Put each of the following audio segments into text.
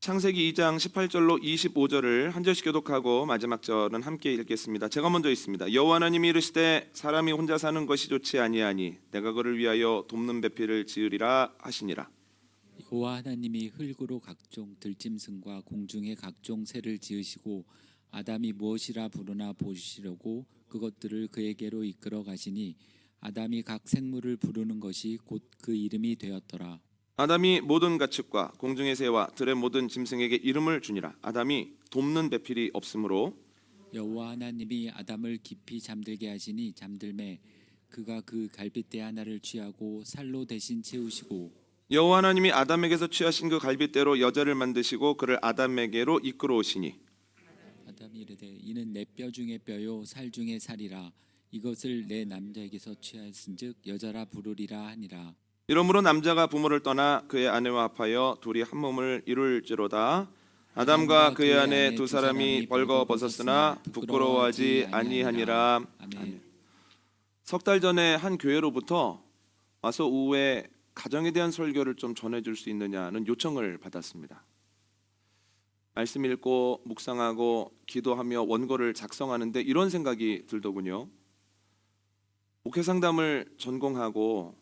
창세기 2장 18절로 25절을 한 절씩 교독하고 마지막 절은 함께 읽겠습니다. 제가 먼저 읽습니다. 여호와 하나님이 이르시되 사람이 혼자 사는 것이 좋지 아니하니 내가 그를 위하여 돕는 배필을 지으리라 하시니라. 여호와 하나님이 흙으로 각종 들짐승과 공중의 각종 새를 지으시고 아담이 무엇이라 부르나 보시려고 그것들을 그에게로 이끌어 가시니 아담이 각 생물을 부르는 것이 곧 그 이름이 되었더라. 아담이 모든 가축과 공중의 새와 들의 모든 짐승에게 이름을 주니라. 아담이 돕는 배필이 없으므로 여호와 하나님이 아담을 깊이 잠들게 하시니 잠들매 그가 그 갈빗대 하나를 취하고 살로 대신 채우시고 여호와 하나님이 아담에게서 취하신 그 갈빗대로 여자를 만드시고 그를 아담에게로 이끌어 오시니 아담이 이르되 이는 내 뼈 중에 뼈요 살 중에 살이라 이것을 내 남자에게서 취하였은즉 여자라 부르리라 하니라. 이러므로 남자가 부모를 떠나 그의 아내와 합하여 둘이 한 몸을 이룰지로다. 아담과 그의 아내 두 사람이 벌거벗었으나 부끄러워하지 아니하니라. 아멘. 석 달 전에 한 교회로부터 와서 오후에 가정에 대한 설교를 좀 전해줄 수 있느냐는 요청을 받았습니다. 말씀 읽고 묵상하고 기도하며 원고를 작성하는데 이런 생각이 들더군요. 목회 상담을 전공하고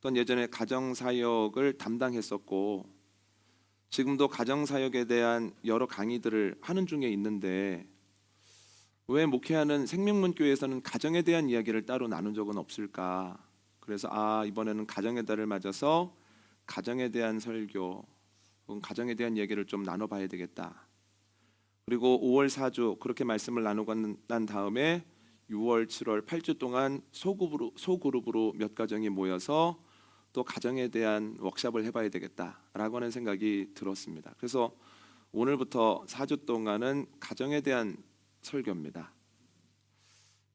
또 예전에 가정사역을 담당했었고 지금도 가정사역에 대한 여러 강의들을 하는 중에 있는데 왜 목회하는 생명문교회에서는 가정에 대한 이야기를 따로 나눈 적은 없을까? 그래서 이번에는 가정의 달을 맞아서 가정에 대한 설교 혹은 가정에 대한 얘기를 좀 나눠봐야 되겠다. 그리고 5월 4주 그렇게 말씀을 나누고 난 다음에 6월 7월 8주 동안 소그룹으로 몇 가정이 모여서 또 가정에 대한 워크숍을 해봐야 되겠다라고 하는 생각이 들었습니다. 그래서 오늘부터 4주 동안은 가정에 대한 설교입니다.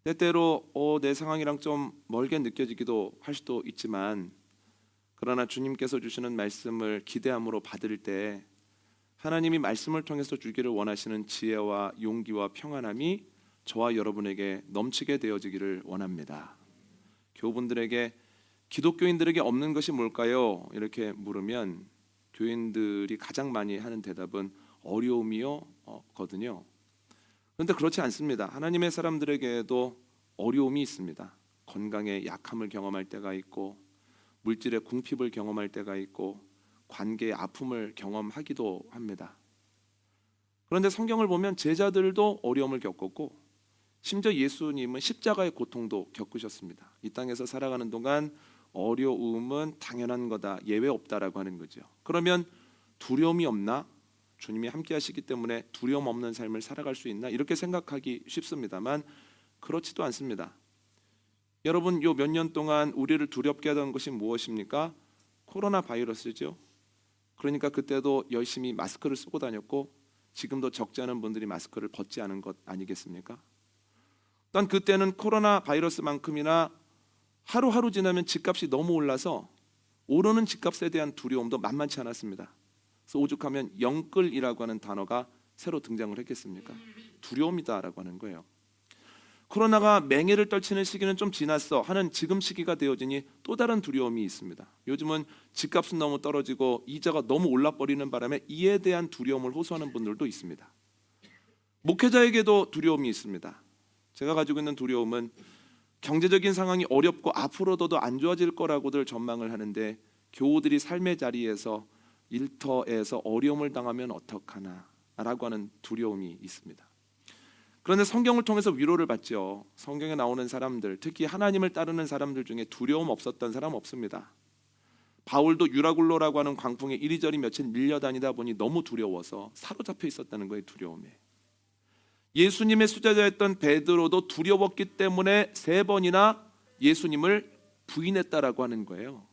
때때로 내 상황이랑 좀 멀게 느껴지기도 할 수도 있지만 그러나 주님께서 주시는 말씀을 기대함으로 받을 때 하나님이 말씀을 통해서 주기를 원하시는 지혜와 용기와 평안함이 저와 여러분에게 넘치게 되어지기를 원합니다. 교우분들에게 기독교인들에게 없는 것이 뭘까요? 이렇게 물으면 교인들이 가장 많이 하는 대답은 어려움이요 거든요. 그런데 그렇지 않습니다. 하나님의 사람들에게도 어려움이 있습니다. 건강에 약함을 경험할 때가 있고 물질의 궁핍을 경험할 때가 있고 관계의 아픔을 경험하기도 합니다. 그런데 성경을 보면 제자들도 어려움을 겪었고 심지어 예수님은 십자가의 고통도 겪으셨습니다. 이 땅에서 살아가는 동안 어려움은 당연한 거다, 예외 없다라고 하는 거죠. 그러면 두려움이 없나? 주님이 함께 하시기 때문에 두려움 없는 삶을 살아갈 수 있나? 이렇게 생각하기 쉽습니다만 그렇지도 않습니다. 여러분, 요 몇 년 동안 우리를 두렵게 하던 것이 무엇입니까? 코로나 바이러스죠. 그러니까 그때도 열심히 마스크를 쓰고 다녔고 지금도 적지 않은 분들이 마스크를 벗지 않은 것 아니겠습니까? 또한 그때는 코로나 바이러스만큼이나 하루하루 지나면 집값이 너무 올라서 오르는 집값에 대한 두려움도 만만치 않았습니다. 그래서 오죽하면 영끌이라고 하는 단어가 새로 등장을 했겠습니까? 두려움이다라고 하는 거예요. 코로나가 맹해를 떨치는 시기는 좀 지났어 하는 지금 시기가 되어지니 또 다른 두려움이 있습니다. 요즘은 집값은 너무 떨어지고 이자가 너무 올라버리는 바람에 이에 대한 두려움을 호소하는 분들도 있습니다. 목회자에게도 두려움이 있습니다. 제가 가지고 있는 두려움은 경제적인 상황이 어렵고 앞으로도 안 좋아질 거라고들 전망을 하는데 교우들이 삶의 자리에서 일터에서 어려움을 당하면 어떡하나 라고 하는 두려움이 있습니다. 그런데 성경을 통해서 위로를 받죠. 성경에 나오는 사람들, 특히 하나님을 따르는 사람들 중에 두려움 없었던 사람 없습니다. 바울도 유라굴로라고 하는 광풍에 이리저리 며칠 밀려다니다 보니 너무 두려워서 사로잡혀 있었다는 거예요. 두려움에. 예수님의 수제자였던 베드로도 두려웠기 때문에 3번이나 예수님을 부인했다라고 하는 거예요.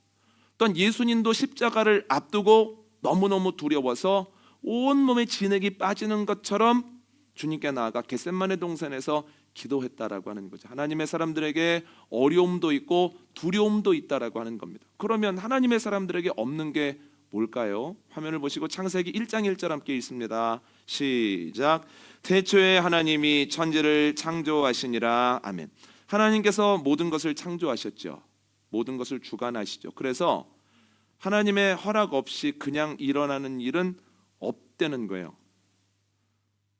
또한 예수님도 십자가를 앞두고 너무너무 두려워서 온몸에 진액이 빠지는 것처럼 주님께 나아가 겟세마네 동산에서 기도했다라고 하는 거죠. 하나님의 사람들에게 어려움도 있고 두려움도 있다라고 하는 겁니다. 그러면 하나님의 사람들에게 없는 게 뭘까요? 화면을 보시고 창세기 1장 1절 함께 읽습니다. 시작. 태초에 하나님이 천지를 창조하시니라. 아멘. 하나님께서 모든 것을 창조하셨죠. 모든 것을 주관하시죠. 그래서 하나님의 허락 없이 그냥 일어나는 일은 없다는 거예요.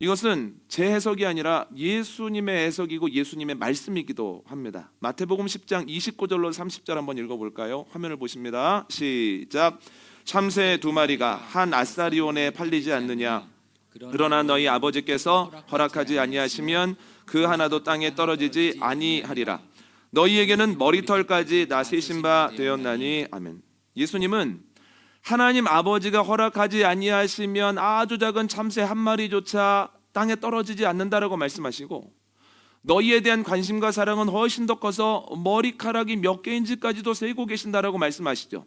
이것은 제 해석이 아니라 예수님의 해석이고 예수님의 말씀이기도 합니다. 마태복음 10장 29절로 30절 한번 읽어볼까요? 화면을 보십니다. 시작. 참새 두 마리가 한 아사리온에 팔리지 않느냐? 그러나 너희 아버지께서 허락하지 아니하시면 그 하나도 땅에 떨어지지 아니하리라. 너희에게는 머리털까지 다 세신 바 되었나니. 아멘. 예수님은 하나님 아버지가 허락하지 아니하시면 아주 작은 참새 한 마리조차 땅에 떨어지지 않는다라고 말씀하시고, 너희에 대한 관심과 사랑은 훨씬 더 커서 머리카락이 몇 개인지까지도 세고 계신다라고 말씀하시죠.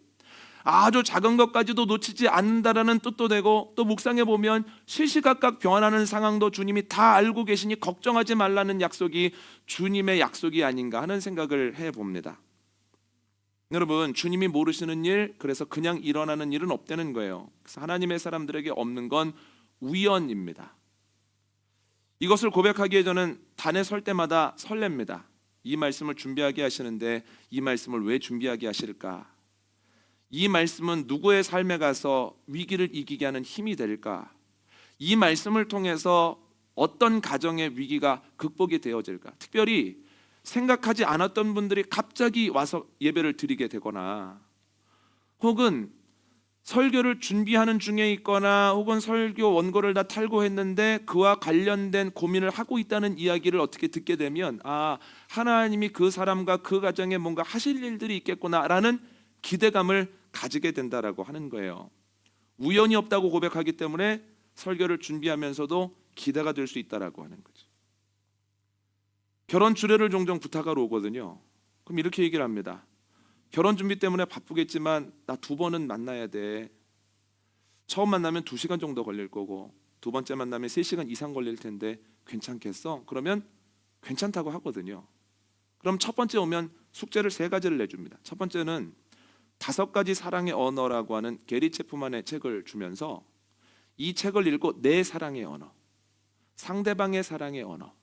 아주 작은 것까지도 놓치지 않는다라는 뜻도 되고, 또 묵상해 보면 시시각각 변하는 상황도 주님이 다 알고 계시니 걱정하지 말라는 약속이 주님의 약속이 아닌가 하는 생각을 해봅니다. 여러분, 주님이 모르시는 일, 그래서 그냥 일어나는 일은 없다는 거예요. 그래서 하나님의 사람들에게 없는 건 우연입니다. 이것을 고백하기에 저는 단에 설 때마다 설렙니다. 이 말씀을 준비하게 하시는데 이 말씀을 왜 준비하게 하실까? 이 말씀은 누구의 삶에 가서 위기를 이기게 하는 힘이 될까? 이 말씀을 통해서 어떤 가정의 위기가 극복이 되어질까? 특별히 생각하지 않았던 분들이 갑자기 와서 예배를 드리게 되거나, 혹은 설교를 준비하는 중에 있거나, 혹은 설교 원고를 다 탈고했는데 그와 관련된 고민을 하고 있다는 이야기를 어떻게 듣게 되면, 아, 하나님이 그 사람과 그 가정에 뭔가 하실 일들이 있겠구나라는 기대감을 가지게 된다라고 하는 거예요. 우연이 없다고 고백하기 때문에 설교를 준비하면서도 기대가 될 수 있다라고 하는 거죠. 결혼 주례를 종종 부탁하러 오거든요. 그럼 이렇게 얘기를 합니다. 결혼 준비 때문에 바쁘겠지만 나 2번은 만나야 돼. 처음 만나면 2시간 정도 걸릴 거고, 2번째 만나면 3시간 이상 걸릴 텐데 괜찮겠어? 그러면 괜찮다고 하거든요. 그럼 첫 번째 오면 숙제를 3가지를 내줍니다. 첫 번째는 5가지 사랑의 언어라고 하는 게리 체프만의 책을 주면서, 이 책을 읽고 내 사랑의 언어, 상대방의 사랑의 언어,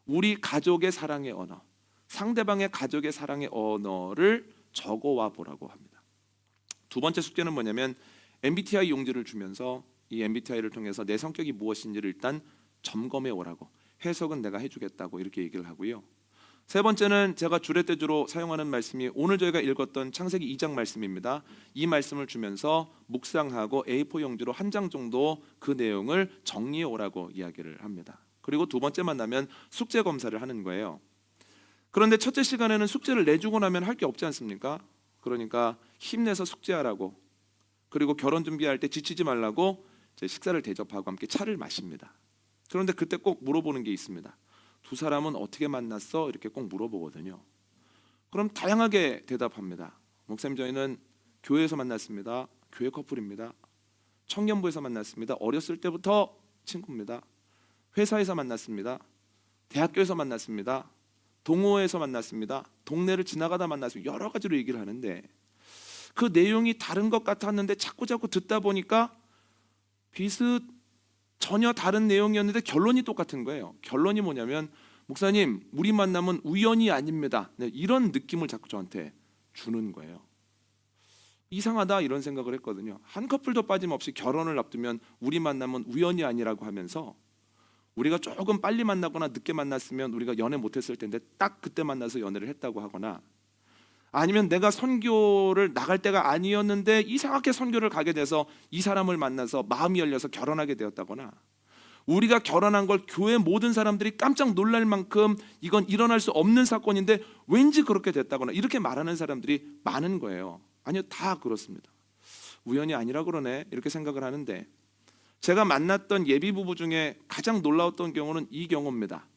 우리 가족의 사랑의 언어, 상대방의 가족의 사랑의 언어를 적어와 보라고 합니다. 2번째 숙제는 뭐냐면 MBTI 용지를 주면서 이 MBTI를 통해서 내 성격이 무엇인지를 일단 점검해 오라고, 해석은 내가 해주겠다고 이렇게 얘기를 하고요. 3번째는 제가 주례 때 주로 사용하는 말씀이 오늘 저희가 읽었던 창세기 2장 말씀입니다. 이 말씀을 주면서 묵상하고 A4 용지로 1장 정도 그 내용을 정리해 오라고 이야기를 합니다. 그리고 2번째 만나면 숙제 검사를 하는 거예요. 그런데 첫째 시간에는 숙제를 내주고 나면 할 게 없지 않습니까? 그러니까 힘내서 숙제하라고, 그리고 결혼 준비할 때 지치지 말라고 식사를 대접하고 함께 차를 마십니다. 그런데 그때 꼭 물어보는 게 있습니다. 2 사람은 어떻게 만났어? 이렇게 꼭 물어보거든요. 그럼 다양하게 대답합니다. 목사님, 저희는 교회에서 만났습니다. 교회 커플입니다. 청년부에서 만났습니다. 어렸을 때부터 친구입니다. 회사에서 만났습니다. 대학교에서 만났습니다. 동호회에서 만났습니다. 동네를 지나가다 만났습니다. 여러 가지로 얘기를 하는데, 그 내용이 다른 것 같았는데 자꾸 듣다 보니까 전혀 다른 내용이었는데 결론이 똑같은 거예요. 결론이 뭐냐면, 목사님, 우리 만남은 우연이 아닙니다. 네, 이런 느낌을 자꾸 저한테 주는 거예요. 이상하다 이런 생각을 했거든요. 한 커플도 빠짐없이 결혼을 앞두면 우리 만남은 우연이 아니라고 하면서, 우리가 조금 빨리 만나거나 늦게 만났으면 우리가 연애 못했을 텐데 딱 그때 만나서 연애를 했다고 하거나, 아니면 내가 선교를 나갈 때가 아니었는데 이상하게 선교를 가게 돼서 이 사람을 만나서 마음이 열려서 결혼하게 되었다거나, 우리가 결혼한 걸 교회 모든 사람들이 깜짝 놀랄 만큼 이건 일어날 수 없는 사건인데 왠지 그렇게 됐다거나, 이렇게 말하는 사람들이 많은 거예요. 아니요, 다 그렇습니다. 우연이 아니라 그러네 이렇게 생각을 하는데, 제가 만났던 예비 부부 중에 가장 놀라웠던 경우는 이 경우입니다.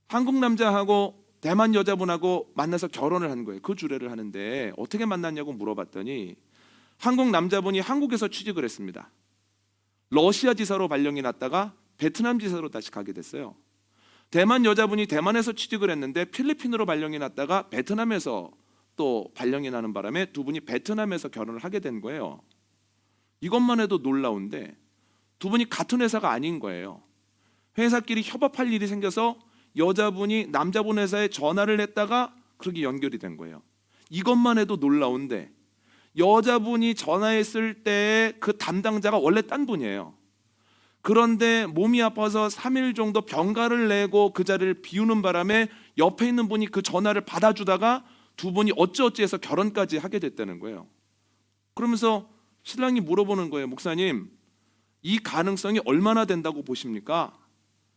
한국 남자하고 대만 여자분하고 만나서 결혼을 한 거예요. 그 주례를 하는데 어떻게 만났냐고 물어봤더니, 한국 남자분이 한국에서 취직을 했습니다. 러시아 지사로 발령이 났다가 베트남 지사로 다시 가게 됐어요. 대만 여자분이 대만에서 취직을 했는데 필리핀으로 발령이 났다가 베트남에서 또 발령이 나는 바람에 2분이 베트남에서 결혼을 하게 된 거예요. 이것만 해도 놀라운데 2분이 같은 회사가 아닌 거예요. 회사끼리 협업할 일이 생겨서 여자분이 남자분 회사에 전화를 했다가 그렇게 연결이 된 거예요. 이것만 해도 놀라운데, 여자분이 전화했을 때 그 담당자가 원래 딴 분이에요. 그런데 몸이 아파서 3일 정도 병가를 내고 그 자리를 비우는 바람에 옆에 있는 분이 그 전화를 받아주다가 두 분이 어찌어찌해서 결혼까지 하게 됐다는 거예요. 그러면서 신랑이 물어보는 거예요. 목사님, 이 가능성이 얼마나 된다고 보십니까?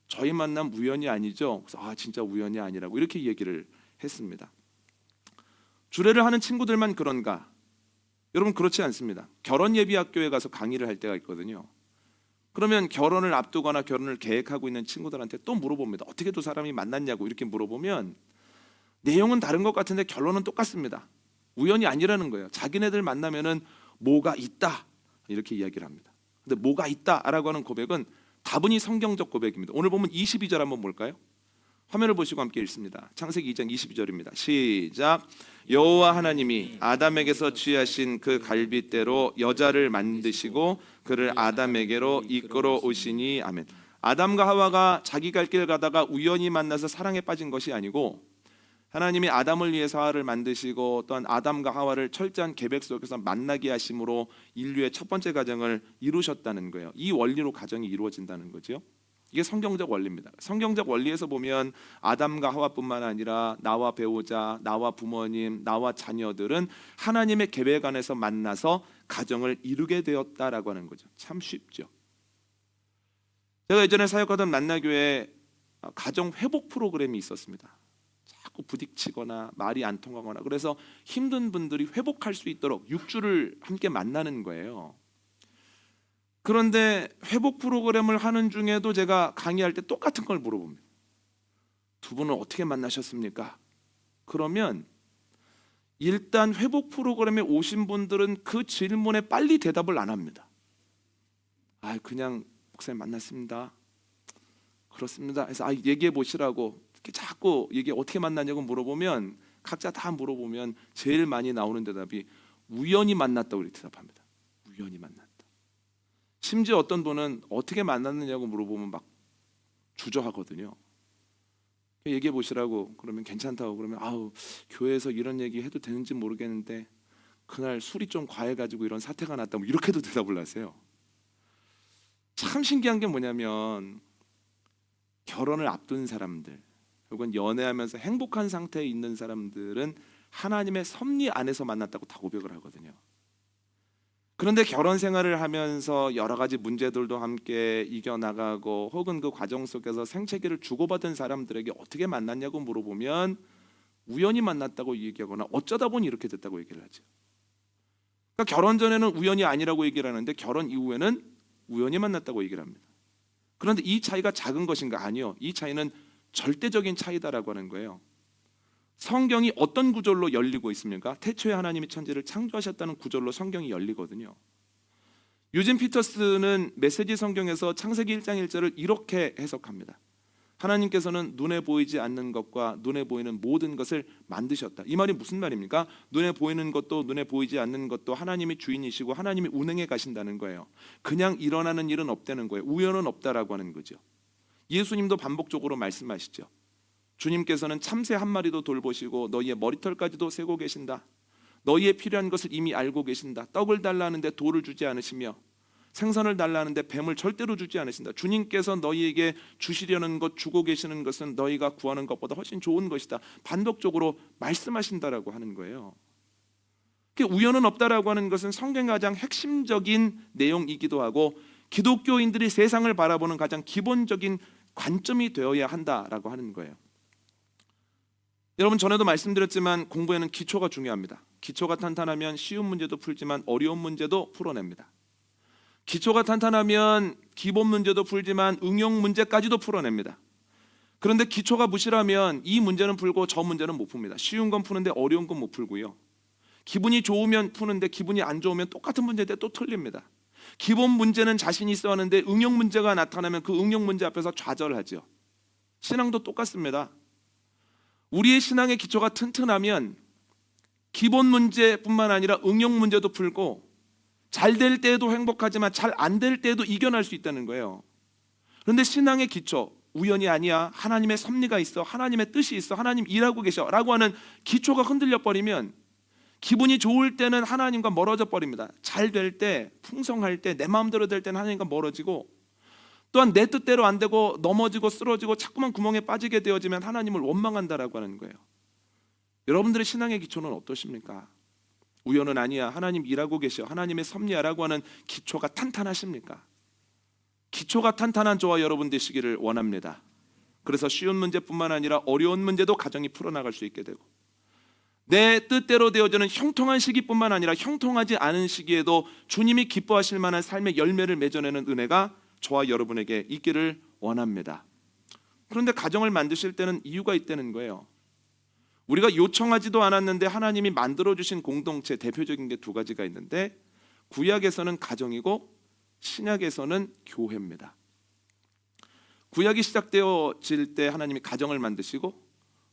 저희 만남 우연이 아니죠? 그래서 진짜 우연이 아니라고 이렇게 얘기를 했습니다. 주례를 하는 친구들만 그런가? 여러분, 그렇지 않습니다. 결혼 예비학교에 가서 강의를 할 때가 있거든요. 그러면 결혼을 앞두거나 결혼을 계획하고 있는 친구들한테 또 물어봅니다. 어떻게 두 사람이 만났냐고 이렇게 물어보면 내용은 다른 것 같은데 결론은 똑같습니다. 우연이 아니라는 거예요. 자기네들 만나면은 뭐가 있다 이렇게 이야기를 합니다. 근데 뭐가 있다라고 하는 고백은 다분히 성경적 고백입니다. 오늘 보면 22절 한번 볼까요? 화면을 보시고 함께 읽습니다. 창세기 2장 22절입니다. 시작. 여호와 하나님이 아담에게서 취하신 그 갈빗대로 여자를 만드시고 그를 아담에게로 이끌어 오시니. 아멘. 아담과 하와가 자기 갈 길 가다가 우연히 만나서 사랑에 빠진 것이 아니고 하나님이 아담을 위해서 하와를 만드시고 또한 아담과 하와를 철저한 계획 속에서 만나게 하심으로 인류의 첫 번째 가정을 이루셨다는 거예요. 이 원리로 가정이 이루어진다는 거죠. 이게 성경적 원리입니다. 성경적 원리에서 보면 아담과 하와뿐만 아니라 나와 배우자, 나와 부모님, 나와 자녀들은 하나님의 계획 안에서 만나서 가정을 이루게 되었다라고 하는 거죠. 참 쉽죠. 제가 예전에 사역하던 만나교회에 가정 회복 프로그램이 있었습니다. 자꾸 부딪히거나 말이 안 통하거나 그래서 힘든 분들이 회복할 수 있도록 6주를 함께 만나는 거예요. 그런데 회복 프로그램을 하는 중에도 제가 강의할 때 똑같은 걸 물어봅니다. 두 분은 어떻게 만나셨습니까? 그러면 일단 회복 프로그램에 오신 분들은 그 질문에 빨리 대답을 안 합니다. 그냥 목사님 만났습니다. 그렇습니다. 그래서 얘기해 보시라고 이렇게 자꾸 얘기 어떻게 만났냐고 물어보면 각자 다 물어보면 제일 많이 나오는 대답이 우연히 만났다고 이렇게 대답합니다. 우연히 만났다. 심지어 어떤 분은 어떻게 만났느냐고 물어보면 막 주저하거든요. 얘기해 보시라고 그러면 괜찮다고 그러면 교회에서 이런 얘기 해도 되는지 모르겠는데 그날 술이 좀 과해가지고 이런 사태가 났다 이렇게도 대답을 하세요. 참 신기한 게 뭐냐면 결혼을 앞둔 사람들 혹은 연애하면서 행복한 상태에 있는 사람들은 하나님의 섭리 안에서 만났다고 다 고백을 하거든요. 그런데 결혼 생활을 하면서 여러 가지 문제들도 함께 이겨나가고 혹은 그 과정 속에서 생채기를 주고받은 사람들에게 어떻게 만났냐고 물어보면 우연히 만났다고 얘기하거나 어쩌다 보니 이렇게 됐다고 얘기를 하죠. 그러니까 결혼 전에는 우연이 아니라고 얘기를 하는데 결혼 이후에는 우연히 만났다고 얘기를 합니다. 그런데 이 차이가 작은 것인가? 아니요. 이 차이는 절대적인 차이다라고 하는 거예요. 성경이 어떤 구절로 열리고 있습니까? 태초에 하나님이 천지를 창조하셨다는 구절로 성경이 열리거든요. 유진 피터스는 메시지 성경에서 창세기 1장 1절을 이렇게 해석합니다. 하나님께서는 눈에 보이지 않는 것과 눈에 보이는 모든 것을 만드셨다. 이 말이 무슨 말입니까? 눈에 보이는 것도 눈에 보이지 않는 것도 하나님이 주인이시고 하나님이 운행해 가신다는 거예요. 그냥 일어나는 일은 없다는 거예요. 우연은 없다라고 하는 거죠. 예수님도 반복적으로 말씀하시죠. 주님께서는 참새 한 마리도 돌보시고 너희의 머리털까지도 세고 계신다. 너희의 필요한 것을 이미 알고 계신다. 떡을 달라 하는데 돌을 주지 않으시며 생선을 달라 하는데 뱀을 절대로 주지 않으신다. 주님께서 너희에게 주시려는 것 주고 계시는 것은 너희가 구하는 것보다 훨씬 좋은 것이다. 반복적으로 말씀하신다라고 하는 거예요. 우연은 없다라고 하는 것은 성경의 가장 핵심적인 내용이기도 하고 기독교인들이 세상을 바라보는 가장 기본적인 관점이 되어야 한다라고 하는 거예요. 여러분, 전에도 말씀드렸지만 공부에는 기초가 중요합니다. 기초가 탄탄하면 쉬운 문제도 풀지만 어려운 문제도 풀어냅니다. 기초가 탄탄하면 기본 문제도 풀지만 응용 문제까지도 풀어냅니다. 그런데 기초가 부실하면 이 문제는 풀고 저 문제는 못 풉니다. 쉬운 건 푸는데 어려운 건 못 풀고요. 기분이 좋으면 푸는데 기분이 안 좋으면 똑같은 문제인데 또 틀립니다. 기본 문제는 자신이 있어 하는데 응용 문제가 나타나면 그 응용 문제 앞에서 좌절하죠. 신앙도 똑같습니다. 우리의 신앙의 기초가 튼튼하면 기본 문제뿐만 아니라 응용 문제도 풀고 잘 될 때에도 행복하지만 잘 안 될 때에도 이겨낼 수 있다는 거예요. 그런데 신앙의 기초, 우연이 아니야, 하나님의 섭리가 있어, 하나님의 뜻이 있어, 하나님 일하고 계셔 라고 하는 기초가 흔들려 버리면 기분이 좋을 때는 하나님과 멀어져 버립니다. 잘 될 때, 풍성할 때, 내 마음대로 될 때는 하나님과 멀어지고 또한 내 뜻대로 안 되고 넘어지고 쓰러지고 자꾸만 구멍에 빠지게 되어지면 하나님을 원망한다라고 하는 거예요. 여러분들의 신앙의 기초는 어떠십니까? 우연은 아니야, 하나님 일하고 계셔, 하나님의 섭리하라고 하는 기초가 탄탄하십니까? 기초가 탄탄한 저와 여러분 되시기를 원합니다. 그래서 쉬운 문제뿐만 아니라 어려운 문제도 가정이 풀어나갈 수 있게 되고, 내 뜻대로 되어지는 형통한 시기뿐만 아니라 형통하지 않은 시기에도 주님이 기뻐하실 만한 삶의 열매를 맺어내는 은혜가 저와 여러분에게 있기를 원합니다. 그런데 가정을 만드실 때는 이유가 있다는 거예요. 우리가 요청하지도 않았는데 하나님이 만들어주신 공동체, 대표적인 게 두 가지가 있는데, 구약에서는 가정이고 신약에서는 교회입니다. 구약이 시작되어질 때 하나님이 가정을 만드시고,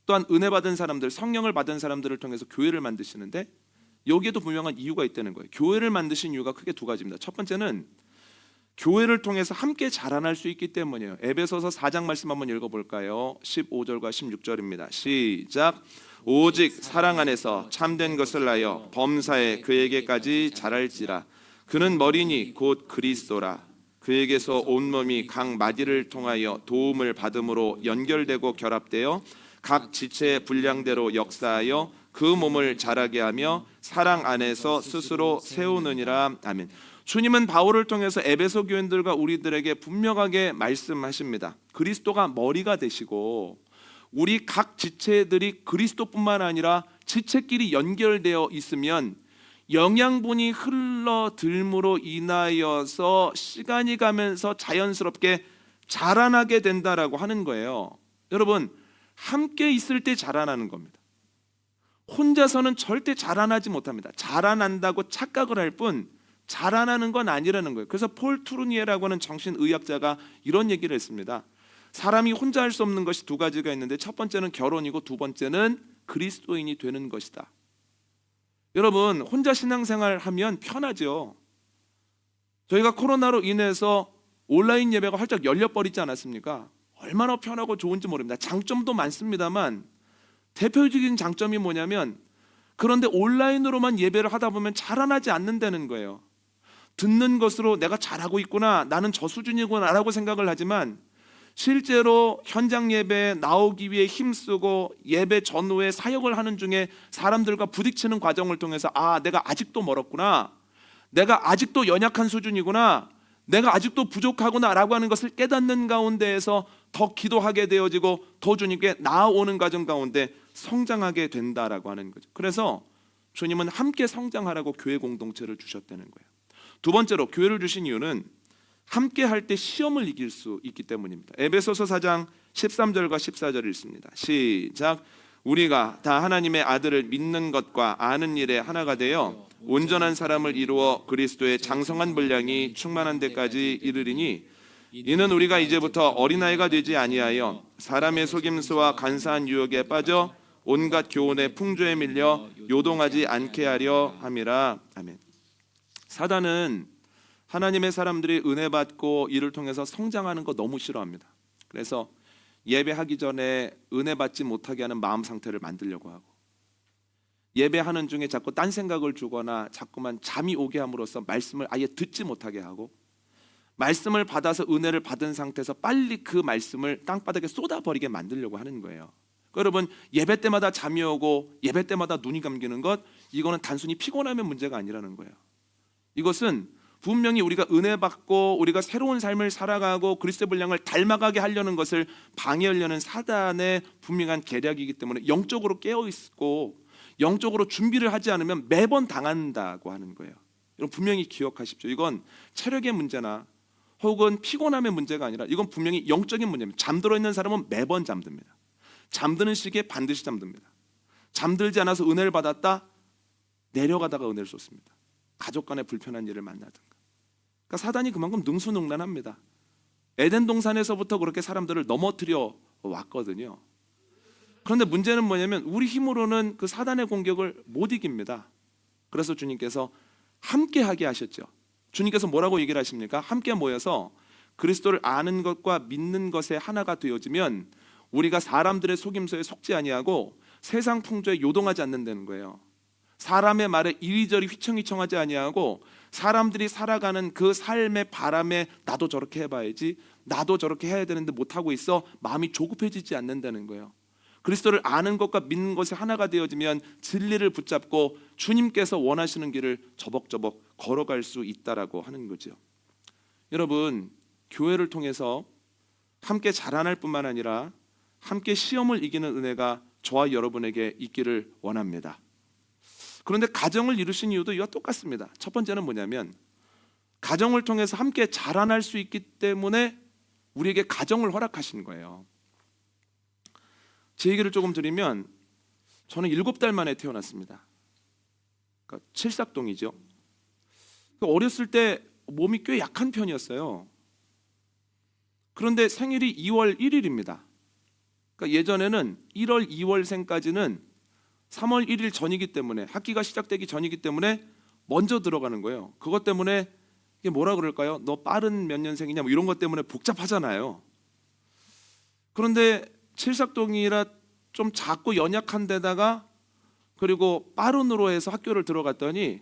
또한 은혜 받은 사람들, 성령을 받은 사람들을 통해서 교회를 만드시는데, 여기에도 분명한 이유가 있다는 거예요. 교회를 만드신 이유가 크게 두 가지입니다. 첫 번째는 교회를 통해서 함께 자라날 수 있기 때문이에요. 에베소서 4장 말씀 한번 읽어볼까요? 15절과 16절입니다. 시작. 오직 사랑 안에서 참된 것을 하여 범사에 그에게까지 자랄지라. 그는 머리니 곧 그리스도라. 그에게서 온몸이 각 마디를 통하여 도움을 받음으로 연결되고 결합되어 각 지체의 분량대로 역사하여 그 몸을 자라게 하며 사랑 안에서 스스로 세우느니라. 아멘. 주님은 바울을 통해서 에베소 교인들과 우리들에게 분명하게 말씀하십니다. 그리스도가 머리가 되시고 우리 각 지체들이 그리스도뿐만 아니라 지체끼리 연결되어 있으면 영양분이 흘러들므로 인하여서 시간이 가면서 자연스럽게 자라나게 된다라고 하는 거예요. 여러분, 함께 있을 때 자라나는 겁니다. 혼자서는 절대 자라나지 못합니다. 자라난다고 착각을 할 뿐 자라나는 건 아니라는 거예요. 그래서 폴 투르니에라고 하는 정신의학자가 이런 얘기를 했습니다. 사람이 혼자 할 수 없는 것이 두 가지가 있는데, 첫 번째는 결혼이고 두 번째는 그리스도인이 되는 것이다. 여러분, 혼자 신앙생활 하면 편하죠. 저희가 코로나로 인해서 온라인 예배가 활짝 열려버리지 않았습니까? 얼마나 편하고 좋은지 모릅니다. 장점도 많습니다만 대표적인 장점이 뭐냐면, 그런데 온라인으로만 예배를 하다 보면 자라나지 않는다는 거예요. 듣는 것으로 내가 잘하고 있구나, 나는 저 수준이구나 라고 생각을 하지만, 실제로 현장 예배에 나오기 위해 힘쓰고 예배 전후에 사역을 하는 중에 사람들과 부딪히는 과정을 통해서, 아, 내가 아직도 멀었구나, 내가 아직도 연약한 수준이구나, 내가 아직도 부족하구나 라고 하는 것을 깨닫는 가운데에서 더 기도하게 되어지고 더 주님께 나아오는 과정 가운데 성장하게 된다라고 하는 거죠. 그래서 주님은 함께 성장하라고 교회 공동체를 주셨다는 거예요. 두 번째로 교회를 주신 이유는 함께 할 때 시험을 이길 수 있기 때문입니다. 에베소서 4장 13절과 14절 읽습니다. 시작. 우리가 다 하나님의 아들을 믿는 것과 아는 일에 하나가 되어 온전한 사람을 이루어 그리스도의 장성한 분량이 충만한 데까지 이르리니, 이는 우리가 이제부터 어린아이가 되지 아니하여 사람의 속임수와 간사한 유혹에 빠져 온갖 교훈의 풍조에 밀려 요동하지 않게 하려 함이라. 아멘. 사단은 하나님의 사람들이 은혜 받고 이를 통해서 성장하는 거 너무 싫어합니다. 그래서 예배하기 전에 은혜 받지 못하게 하는 마음 상태를 만들려고 하고, 예배하는 중에 자꾸 딴 생각을 주거나 자꾸만 잠이 오게 함으로써 말씀을 아예 듣지 못하게 하고, 말씀을 받아서 은혜를 받은 상태에서 빨리 그 말씀을 땅바닥에 쏟아버리게 만들려고 하는 거예요. 여러분, 예배 때마다 잠이 오고 예배 때마다 눈이 감기는 것, 이거는 단순히 피곤하면 문제가 아니라는 거예요. 이것은 분명히 우리가 은혜 받고 우리가 새로운 삶을 살아가고 그리스도의 분량을 닮아가게 하려는 것을 방해하려는 사단의 분명한 계략이기 때문에 영적으로 깨어있고 영적으로 준비를 하지 않으면 매번 당한다고 하는 거예요. 여러분, 분명히 기억하십시오. 이건 체력의 문제나 혹은 피곤함의 문제가 아니라 이건 분명히 영적인 문제입니다. 잠들어 있는 사람은 매번 잠듭니다. 잠드는 시기에 반드시 잠듭니다. 잠들지 않아서 은혜를 받았다, 내려가다가 은혜를 쏟습니다. 가족 간에 불편한 일을 만나든가. 그러니까 사단이 그만큼 능수능란합니다. 에덴 동산에서부터 그렇게 사람들을 넘어뜨려 왔거든요. 그런데 문제는 뭐냐면 우리 힘으로는 그 사단의 공격을 못 이깁니다. 그래서 주님께서 함께 하게 하셨죠. 주님께서 뭐라고 얘기를 하십니까? 함께 모여서 그리스도를 아는 것과 믿는 것에 하나가 되어지면 우리가 사람들의 속임수에 속지 아니하고 세상 풍조에 요동하지 않는다는 거예요. 사람의 말에 이리저리 휘청휘청하지 아니하고 사람들이 살아가는 그 삶의 바람에 나도 저렇게 해봐야지, 나도 저렇게 해야 되는데 못하고 있어, 마음이 조급해지지 않는다는 거예요. 그리스도를 아는 것과 믿는 것이 하나가 되어지면 진리를 붙잡고 주님께서 원하시는 길을 저벅저벅 걸어갈 수 있다라고 하는 거죠. 여러분, 교회를 통해서 함께 자라날 뿐만 아니라 함께 시험을 이기는 은혜가 저와 여러분에게 있기를 원합니다. 그런데 가정을 이루신 이유도 이와 똑같습니다. 첫 번째는 뭐냐면 가정을 통해서 함께 자라날 수 있기 때문에 우리에게 가정을 허락하신 거예요. 제 얘기를 조금 드리면 저는 7달 만에 태어났습니다. 그러니까 칠삭동이죠. 어렸을 때 몸이 꽤 약한 편이었어요. 그런데 생일이 2월 1일입니다. 그러니까 예전에는 1월 2월생까지는 3월 1일 전이기 때문에, 학기가 시작되기 전이기 때문에 먼저 들어가는 거예요. 그것 때문에 이게 뭐라 그럴까요? 너 빠른 몇 년생이냐 뭐 이런 것 때문에 복잡하잖아요. 그런데 칠삭동이라 좀 작고 연약한 데다가 그리고 빠른으로 해서 학교를 들어갔더니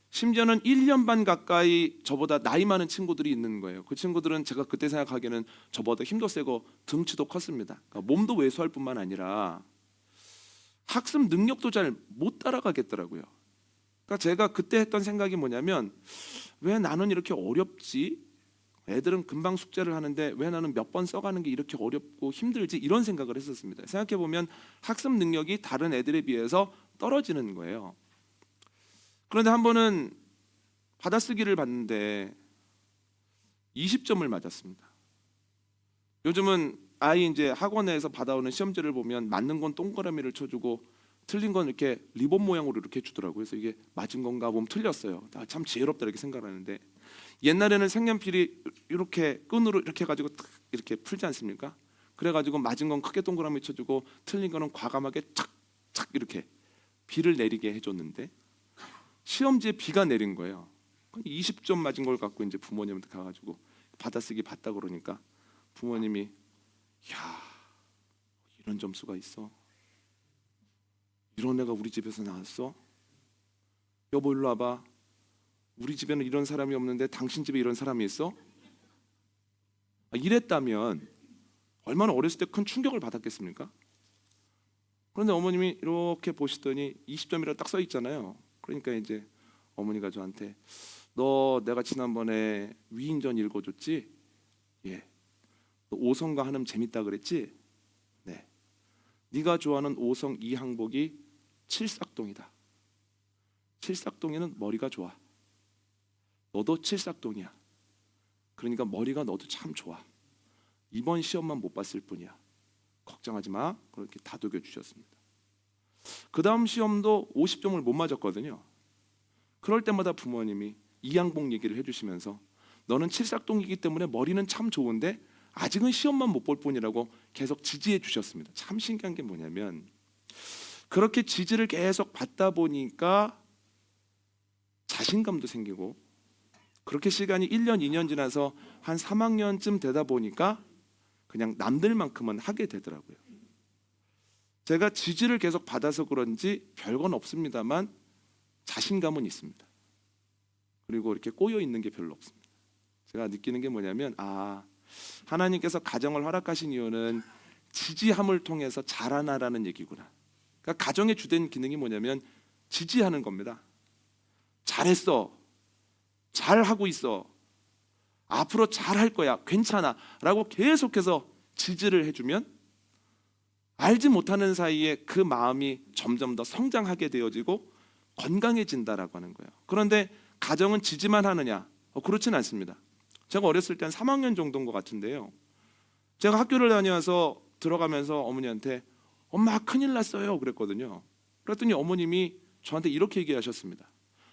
심지어는 1년 반 가까이 저보다 나이 많은 친구들이 있는 거예요. 그 친구들은 제가 그때 생각하기에는 저보다 힘도 세고 등치도 컸습니다. 그러니까 몸도 왜소할 뿐만 아니라 학습 능력도 잘 못 따라가겠더라고요. 그러니까 제가 그때 했던 생각이 뭐냐면, 왜 나는 이렇게 어렵지? 애들은 금방 숙제를 하는데 왜 나는 몇 번 써가는 게 이렇게 어렵고 힘들지? 이런 생각을 했었습니다. 생각해보면 학습 능력이 다른 애들에 비해서 떨어지는 거예요. 그런데 한 번은 받아쓰기를 봤는데 20점을 맞았습니다. 요즘은 아이 이제 학원에서 받아오는 시험지를 보면 맞는 건 동그라미를 쳐주고 틀린 건 이렇게 리본 모양으로 이렇게 주더라고요. 그래서 이게 맞은 건가 보면 틀렸어요. 참 지혜롭다 이렇게 생각하는데, 옛날에는 색연필이 이렇게 끈으로 이렇게 해가지고 탁 이렇게 풀지 않습니까? 그래가지고 맞은 건 크게 동그라미 쳐주고 틀린 거는 과감하게 착착 이렇게 비를 내리게 해줬는데 시험지에 비가 내린 거예요. 20점 맞은 걸 갖고 이제 부모님한테 가가지고 받아쓰기 봤다 그러니까 부모님이, 야, 이런 점수가 있어? 이런 애가 우리 집에서 나왔어? 여보 일로 와봐. 우리 집에는 이런 사람이 없는데 당신 집에 이런 사람이 있어? 이랬다면 얼마나 어렸을 때 큰 충격을 받았겠습니까? 그런데 어머님이 이렇게 보시더니 20점이라 딱 써 있잖아요. 그러니까 이제 어머니가 저한테, 너 내가 지난번에 위인전 읽어줬지? 예. 너 오성과 한음 재밌다 그랬지? 네. 네가 좋아하는 오성 이 항복이 칠삭동이다. 칠삭동이는 머리가 좋아. 너도 칠삭동이야. 그러니까 머리가 너도 참 좋아. 이번 시험만 못 봤을 뿐이야. 걱정하지 마. 그렇게 다독여 주셨습니다. 그 다음 시험도 50점을 못 맞았거든요. 그럴 때마다 부모님이 이항복 얘기를 해주시면서, 너는 칠삭동이기 때문에 머리는 참 좋은데 아직은 시험만 못 볼 뿐이라고 계속 지지해 주셨습니다. 참 신기한 게 뭐냐면, 그렇게 지지를 계속 받다 보니까 자신감도 생기고, 그렇게 시간이 1년 2년 지나서 한 3학년쯤 되다 보니까 그냥 남들만큼은 하게 되더라고요. 제가 지지를 계속 받아서 그런지 별건 없습니다만 자신감은 있습니다. 그리고 이렇게 꼬여 있는 게 별로 없습니다. 제가 느끼는 게 뭐냐면, 하나님께서 가정을 허락하신 이유는 지지함을 통해서 자라나라는 얘기구나. 그러니까 가정의 주된 기능이 뭐냐면 지지하는 겁니다. 잘했어, 잘하고 있어, 앞으로 잘할 거야, 괜찮아 라고 계속해서 지지를 해주면 알지 못하는 사이에 그 마음이 점점 더 성장하게 되어지고 건강해진다라고 하는 거예요. 그런데 가정은 지지만 하느냐? 그렇진 않습니다. 제가 어렸을 때 한 3학년 정도인 것 같은데요, 제가 학교를 다녀서 들어가면서 어머니한테 엄마 큰일 났어요 그랬거든요. 그랬더니 어머님이 저한테 이렇게 얘기하셨습니다.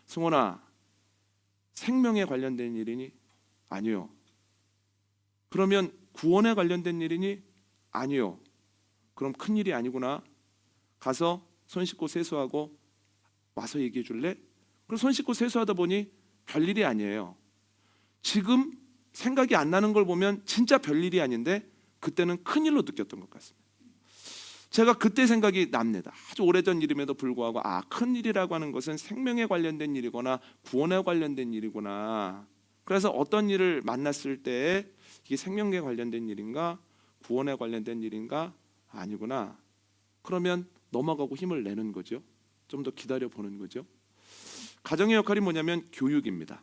승원아, 생명에 관련된 일이니? 아니요. 그러면 구원에 관련된 일이니? 아니요. 그럼 큰일이 아니구나. 가서 손 씻고 세수하고 와서 얘기해 줄래? 그래서 손 씻고 세수하다 보니 별일이 아니에요. 지금 생각이 안 나는 걸 보면 진짜 별일이 아닌데 그때는 큰일로 느꼈던 것 같습니다. 제가 그때 생각이 납니다. 아주 오래전 일임에도 불구하고 큰 일이라고 하는 것은 생명에 관련된 일이거나 구원에 관련된 일이구나. 그래서 어떤 일을 만났을 때 이게 생명에 관련된 일인가 구원에 관련된 일인가 아니구나. 그러면 넘어가고 힘을 내는 거죠. 좀 더 기다려 보는 거죠. 가정의 역할이 뭐냐면 교육입니다.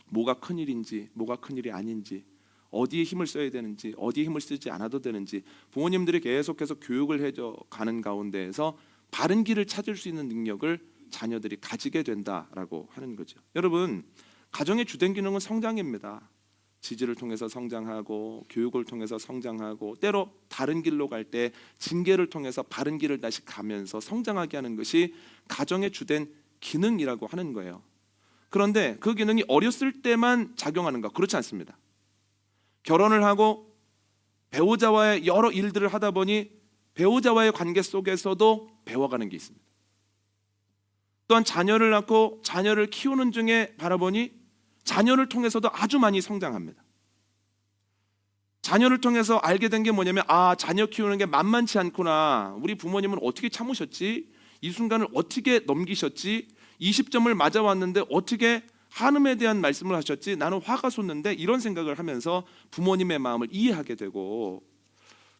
뭐가 큰일인지 뭐가 큰일이 아닌지, 어디에 힘을 써야 되는지 어디에 힘을 쓰지 않아도 되는지 부모님들이 계속해서 교육을 해줘 가는 가운데에서 바른 길을 찾을 수 있는 능력을 자녀들이 가지게 된다라고 하는 거죠. 여러분, 가정의 주된 기능은 성장입니다. 지지를 통해서 성장하고 교육을 통해서 성장하고 때로 다른 길로 갈 때 징계를 통해서 바른 길을 다시 가면서 성장하게 하는 것이 가정의 주된 기능이라고 하는 거예요. 그런데 그 기능이 어렸을 때만 작용하는가? 그렇지 않습니다. 결혼을 하고 배우자와의 여러 일들을 하다 보니 배우자와의 관계 속에서도 배워가는 게 있습니다. 또한 자녀를 낳고 자녀를 키우는 중에 바라보니 자녀를 통해서도 아주 많이 성장합니다. 자녀를 통해서 알게 된 게 뭐냐면 자녀 키우는 게 만만치 않구나. 우리 부모님은 어떻게 참으셨지? 이 순간을 어떻게 넘기셨지? 20점을 맞아왔는데 어떻게 한음에 대한 말씀을 하셨지? 나는 화가 솟는데, 이런 생각을 하면서 부모님의 마음을 이해하게 되고,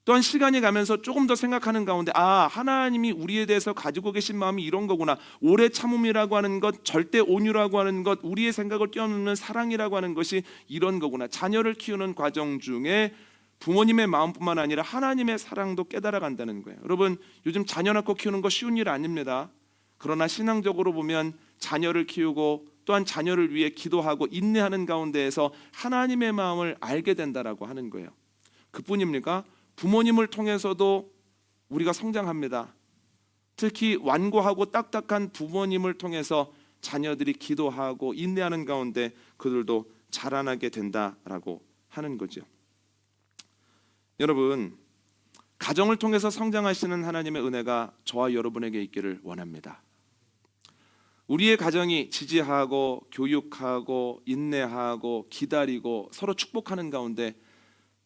또한 시간이 가면서 조금 더 생각하는 가운데 하나님이 우리에 대해서 가지고 계신 마음이 이런 거구나. 오래 참음이라고 하는 것, 절대 온유라고 하는 것, 우리의 생각을 뛰어넘는 사랑이라고 하는 것이 이런 거구나. 자녀를 키우는 과정 중에 부모님의 마음뿐만 아니라 하나님의 사랑도 깨달아 간다는 거예요. 여러분, 요즘 자녀 낳고 키우는 거 쉬운 일 아닙니다. 그러나 신앙적으로 보면 자녀를 키우고 또한 자녀를 위해 기도하고 인내하는 가운데에서 하나님의 마음을 알게 된다라고 하는 거예요. 그뿐입니까? 부모님을 통해서도 우리가 성장합니다. 특히 완고하고 딱딱한 부모님을 통해서 자녀들이 기도하고 인내하는 가운데 그들도 자라나게 된다라고 하는 거죠. 여러분, 가정을 통해서 성장하시는 하나님의 은혜가 저와 여러분에게 있기를 원합니다. 우리의 가정이 지지하고 교육하고 인내하고 기다리고 서로 축복하는 가운데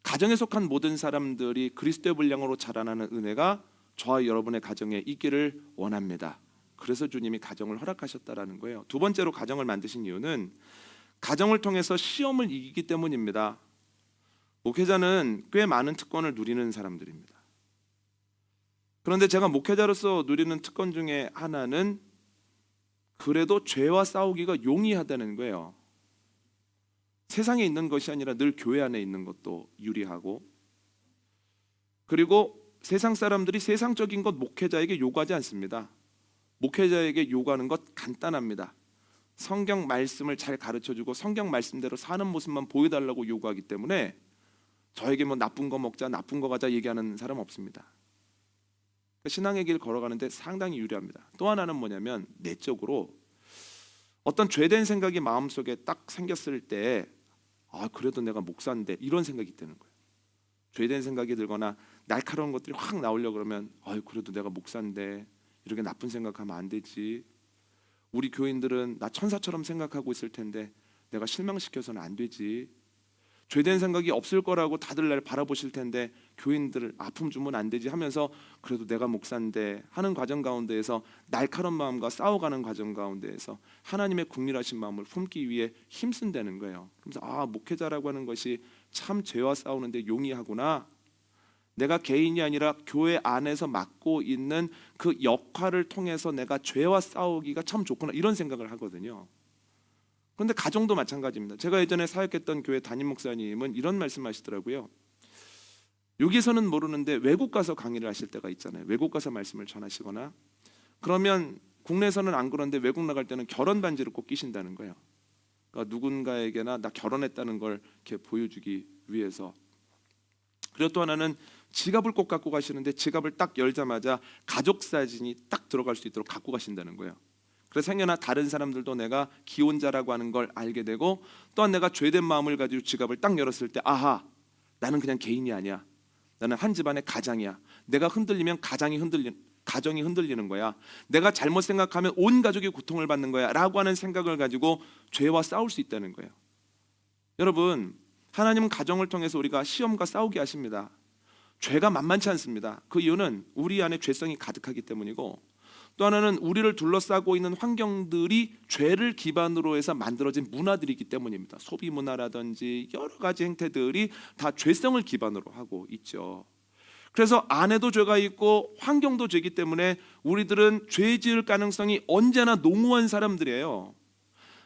가정에 속한 모든 사람들이 그리스도의 분량으로 자라나는 은혜가 저와 여러분의 가정에 있기를 원합니다. 그래서 주님이 가정을 허락하셨다라는 거예요. 두 번째로 가정을 만드신 이유는 가정을 통해서 시험을 이기기 때문입니다. 목회자는 꽤 많은 특권을 누리는 사람들입니다. 그런데 제가 목회자로서 누리는 특권 중에 하나는 그래도 죄와 싸우기가 용이하다는 거예요. 세상에 있는 것이 아니라 늘 교회 안에 있는 것도 유리하고, 그리고 세상 사람들이 세상적인 것 목회자에게 요구하지 않습니다. 목회자에게 요구하는 것 간단합니다. 성경 말씀을 잘 가르쳐주고 성경 말씀대로 사는 모습만 보여달라고 요구하기 때문에 저에게 뭐 나쁜 거 먹자, 나쁜 거 가자 얘기하는 사람 없습니다. 신앙의 길 걸어가는데 상당히 유리합니다. 또 하나는 뭐냐면 내적으로 어떤 죄된 생각이 마음속에 딱 생겼을 때 그래도 내가 목사인데, 이런 생각이 드는 거예요. 죄된 생각이 들거나 날카로운 것들이 확 나오려고 그러면 그래도 내가 목사인데 이렇게 나쁜 생각하면 안 되지. 우리 교인들은 나 천사처럼 생각하고 있을 텐데 내가 실망시켜서는 안 되지. 죄된 생각이 없을 거라고 다들 날 바라보실 텐데 교인들 아픔 주면 안 되지 하면서 그래도 내가 목사인데 하는 과정 가운데에서 날카로운 마음과 싸워가는 과정 가운데에서 하나님의 국률하신 마음을 품기 위해 힘쓴다는 거예요. 그래서 목회자라고 하는 것이 참 죄와 싸우는데 용이하구나. 내가 개인이 아니라 교회 안에서 맡고 있는 그 역할을 통해서 내가 죄와 싸우기가 참 좋구나, 이런 생각을 하거든요. 그런데 가정도 마찬가지입니다. 제가 예전에 사역했던 교회 담임 목사님은 이런 말씀하시더라고요. 여기서는 모르는데 외국 가서 강의를 하실 때가 있잖아요. 외국 가서 말씀을 전하시거나, 그러면 국내에서는 안 그런데 외국 나갈 때는 결혼 반지를 꼭 끼신다는 거예요. 그러니까 누군가에게나 나 결혼했다는 걸 이렇게 보여주기 위해서. 그리고 또 하나는 지갑을 꼭 갖고 가시는데 지갑을 딱 열자마자 가족 사진이 딱 들어갈 수 있도록 갖고 가신다는 거예요. 그래서 행여나 다른 사람들도 내가 기혼자라고 하는 걸 알게 되고, 또한 내가 죄된 마음을 가지고 지갑을 딱 열었을 때 나는 그냥 개인이 아니야. 나는 한 집안의 가장이야. 내가 흔들리면 가정이 흔들리는 거야. 내가 잘못 생각하면 온 가족이 고통을 받는 거야 라고 하는 생각을 가지고 죄와 싸울 수 있다는 거예요. 여러분, 하나님은 가정을 통해서 우리가 시험과 싸우게 하십니다. 죄가 만만치 않습니다. 그 이유는 우리 안에 죄성이 가득하기 때문이고, 또 하나는 우리를 둘러싸고 있는 환경들이 죄를 기반으로 해서 만들어진 문화들이기 때문입니다. 소비 문화라든지 여러 가지 행태들이 다 죄성을 기반으로 하고 있죠. 그래서 안에도 죄가 있고 환경도 죄이기 때문에 우리들은 죄 지을 가능성이 언제나 농후한 사람들이에요.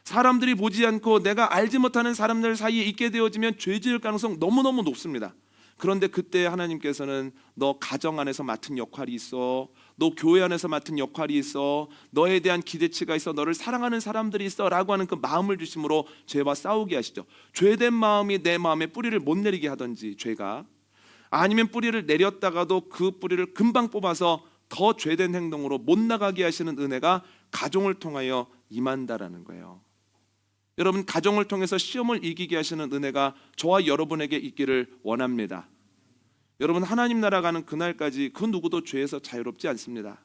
사람들이 보지 않고 내가 알지 못하는 사람들 사이에 있게 되어지면 죄 지을 가능성 너무너무 높습니다. 그런데 그때 하나님께서는 너 가정 안에서 맡은 역할이 있어, 너 교회 안에서 맡은 역할이 있어, 너에 대한 기대치가 있어, 너를 사랑하는 사람들이 있어 라고 하는 그 마음을 주심으로 죄와 싸우게 하시죠. 죄된 마음이 내 마음에 뿌리를 못 내리게 하든지, 죄가 아니면 뿌리를 내렸다가도 그 뿌리를 금방 뽑아서 더 죄된 행동으로 못 나가게 하시는 은혜가 가정을 통하여 임한다라는 거예요. 여러분, 가정을 통해서 시험을 이기게 하시는 은혜가 저와 여러분에게 있기를 원합니다. 여러분, 하나님 나라 가는 그날까지 그 누구도 죄에서 자유롭지 않습니다.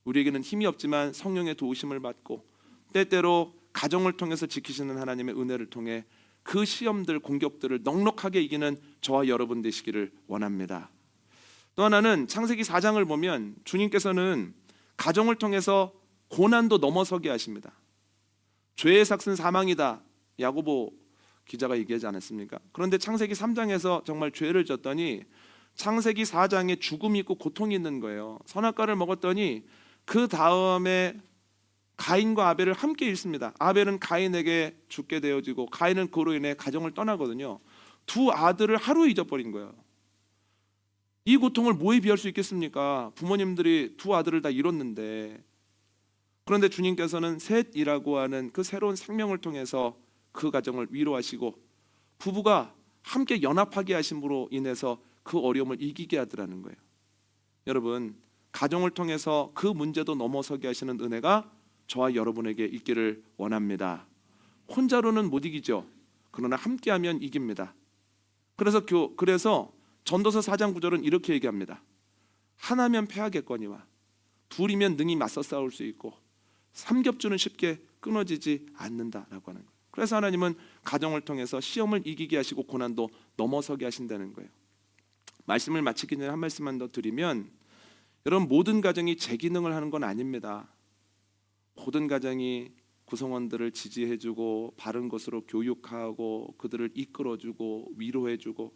우리에게는 힘이 없지만 성령의 도우심을 받고 때때로 가정을 통해서 지키시는 하나님의 은혜를 통해 그 시험들, 공격들을 넉넉하게 이기는 저와 여러분 되시기를 원합니다. 또 하나는 창세기 4장을 보면 주님께서는 가정을 통해서 고난도 넘어서게 하십니다. 죄의 삭은 사망이다, 야고보 기자가 얘기하지 않았습니까? 그런데 창세기 3장에서 정말 죄를 졌더니 창세기 4장에 죽음이 있고 고통이 있는 거예요. 선악과를 먹었더니 그 다음에 가인과 아벨을 함께 잃습니다. 아벨은 가인에게 죽게 되어지고 가인은 그로 인해 가정을 떠나거든요. 두 아들을 하루에 잊어버린 거예요. 이 고통을 뭐에 비할 수 있겠습니까? 부모님들이 두 아들을 다 잃었는데. 그런데 주님께서는 셋이라고 하는 그 새로운 생명을 통해서 그 가정을 위로하시고 부부가 함께 연합하게 하심으로 인해서 그 어려움을 이기게 하더라는 거예요. 여러분, 가정을 통해서 그 문제도 넘어서게 하시는 은혜가 저와 여러분에게 있기를 원합니다. 혼자로는 못 이기죠. 그러나 함께하면 이깁니다. 그래서 전도서 4장 9절은 이렇게 얘기합니다. 하나면 패하겠거니와 둘이면 능히 맞서 싸울 수 있고 삼겹줄은 쉽게 끊어지지 않는다라고 하는 거예요. 그래서 하나님은 가정을 통해서 시험을 이기게 하시고 고난도 넘어서게 하신다는 거예요. 말씀을 마치기 전에 한 말씀만 더 드리면, 여러분, 모든 가정이 제 기능을 하는 건 아닙니다. 모든 가정이 구성원들을 지지해주고 바른 것으로 교육하고 그들을 이끌어주고 위로해주고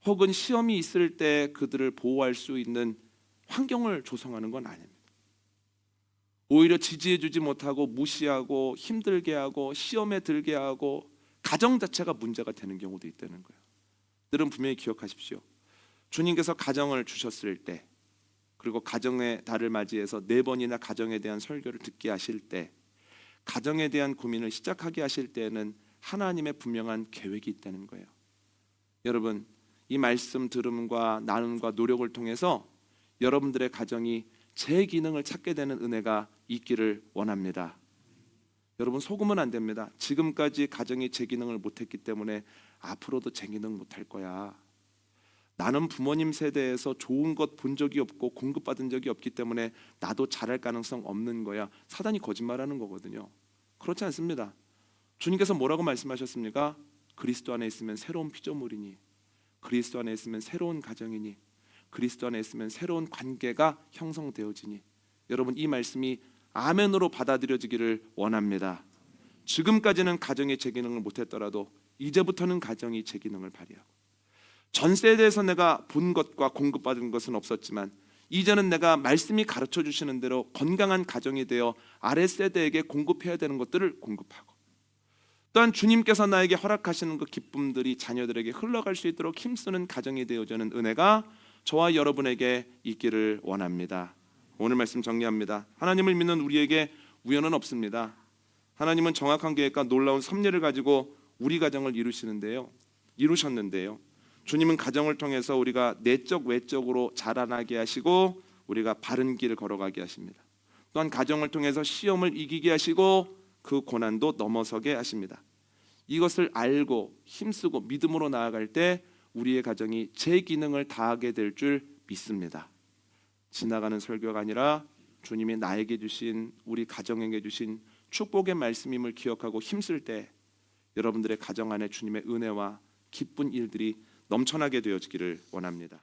혹은 시험이 있을 때 그들을 보호할 수 있는 환경을 조성하는 건 아닙니다. 오히려 지지해주지 못하고 무시하고 힘들게 하고 시험에 들게 하고 가정 자체가 문제가 되는 경우도 있다는 거예요. 여러분, 분명히 기억하십시오. 주님께서 가정을 주셨을 때, 그리고 가정의 달을 맞이해서 4번이나 가정에 대한 설교를 듣게 하실 때, 가정에 대한 고민을 시작하게 하실 때에는 하나님의 분명한 계획이 있다는 거예요. 여러분, 이 말씀 들음과 나눔과 노력을 통해서 여러분들의 가정이 제 기능을 찾게 되는 은혜가 있기를 원합니다. 여러분, 속으면 안 됩니다. 지금까지 가정이 제 기능을 못했기 때문에 앞으로도 제 기능 못할 거야. 나는 부모님 세대에서 좋은 것 본 적이 없고 공급받은 적이 없기 때문에 나도 잘할 가능성 없는 거야. 사단이 거짓말하는 거거든요. 그렇지 않습니다. 주님께서 뭐라고 말씀하셨습니까? 그리스도 안에 있으면 새로운 피조물이니, 그리스도 안에 있으면 새로운 가정이니, 그리스도 안에 있으면 새로운 관계가 형성되어지니. 여러분, 이 말씀이 아멘으로 받아들여지기를 원합니다. 지금까지는 가정이 제 기능을 못했더라도 이제부터는 가정이 제 기능을 발휘하고, 전 세대에서 내가 본 것과 공급받은 것은 없었지만 이제는 내가 말씀이 가르쳐 주시는 대로 건강한 가정이 되어 아래 세대에게 공급해야 되는 것들을 공급하고, 또한 주님께서 나에게 허락하시는 그 기쁨들이 자녀들에게 흘러갈 수 있도록 힘쓰는 가정이 되어주는 은혜가 저와 여러분에게 있기를 원합니다. 오늘 말씀 정리합니다. 하나님을 믿는 우리에게 우연은 없습니다. 하나님은 정확한 계획과 놀라운 섭리를 가지고 우리 가정을 이루셨는데요. 주님은 가정을 통해서 우리가 내적 외적으로 자라나게 하시고 우리가 바른 길을 걸어가게 하십니다. 또한 가정을 통해서 시험을 이기게 하시고 그 고난도 넘어서게 하십니다. 이것을 알고 힘쓰고 믿음으로 나아갈 때 우리의 가정이 제 기능을 다하게 될 줄 믿습니다. 지나가는 설교가 아니라 주님이 나에게 주신, 우리 가정에게 주신 축복의 말씀임을 기억하고 힘쓸 때 여러분들의 가정 안에 주님의 은혜와 기쁜 일들이 넘쳐나게 되어지기를 원합니다.